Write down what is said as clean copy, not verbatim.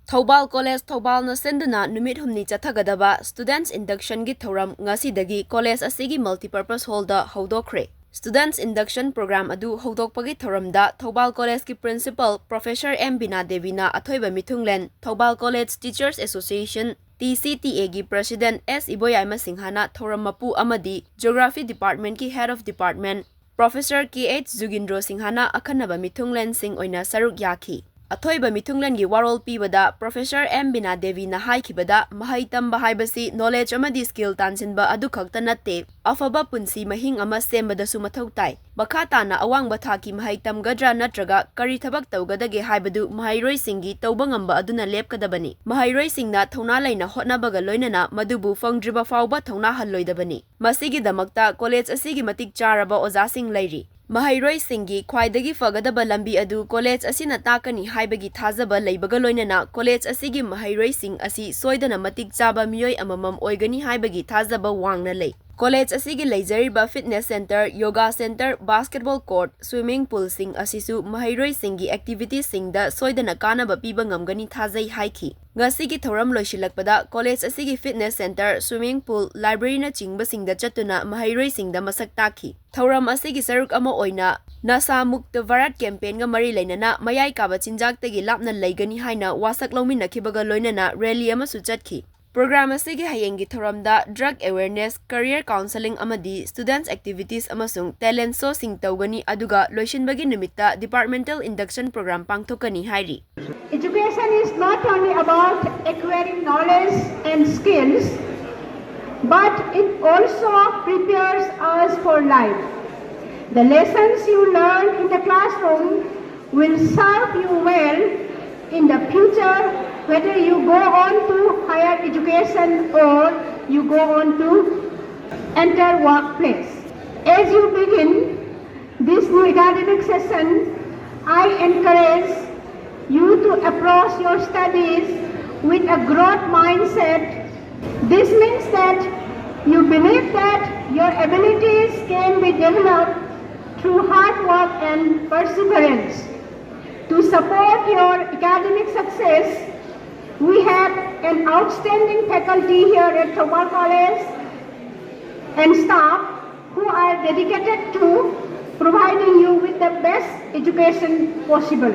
Thoubal College Thoubal na sinduna Numit Humni Chatthagadaba Students Induction gi Thouram Ngasidagi College asigi Multipurpose Hall da houdokkhre. Students Induction Program adu houdokpagi Thouram da Thoubal College ki Principal Prof Bina Devi na Athoiba mithunglen Thoubal College Teachers Association TCTA gi President S Iboyaima Singh na Thouram mapu amadi Geography Department ki Head of Department Prof Jugindro Singh na akhannaba mithunglen sing oina saruk yakhi.Athoiba mithunglen gi warol pibada Professor Bina Devi na haikhi.Bada mahaitam haibasi knowledge amadi skill tansinba adu khakta natte afaba punsi mahing ama sembada su mathau tai bakata na awang bathaki mahaitam gadra natraga kari thabak tawgadage haibadu Maheiroi singi tawba ngamba aduna lepkadbani Maheiroi singna thona laina hotnabaga loinana madubu fangdriba fawba thona halloidabani masigi damakta college asigi matik charaba oja sing lairi Maheiroi Singhi khwaidagi fagadaba lambi adu college asina takani haibagi thazaba leibaga loinana college asigi Maheiroi Singh asi soidana matik chaba miyoi amamam oigani haibagi thazaba wangna lei college asigi leijariba fitness center yoga center basketball court swimming pool sing asisu Maheiroi Singhi activities singda soidana kanaba piba ngamgani thazai haikhi.Ngasi gi Thouram loisilakpada college asigi fitness center swimming pool library na chingba singda chatuna Maheiroi singda masak takhi.Thouram asigi saruk ama oina Nasha Mukt Bharat Campaign ga mari lainana mayai kaba chinjak tagi lapna leigani haina wasak lauminakhibaga loinana rally ama su chatki.Program asigi hayengi Thouram da drug awareness career counseling amadi students activities amasung talent show sing tawgani aduga loisinbagi numitta Departmental Induction program pangthokani hairi. Education is not only about acquiring knowledge and skills, but it also prepares us for life. The lessons you learn in the classroom will serve you well in the future, whether you go on to higher education or you go on to enter workplace. As you begin this new academic session, I encourage you to approach your studies with a growth mindset. This means that you believe that your abilities can be developed through hard work and perseverance. To support your academic success, we have an outstanding faculty here at Thoubal College and staff who are dedicated to providing you with the best education possible.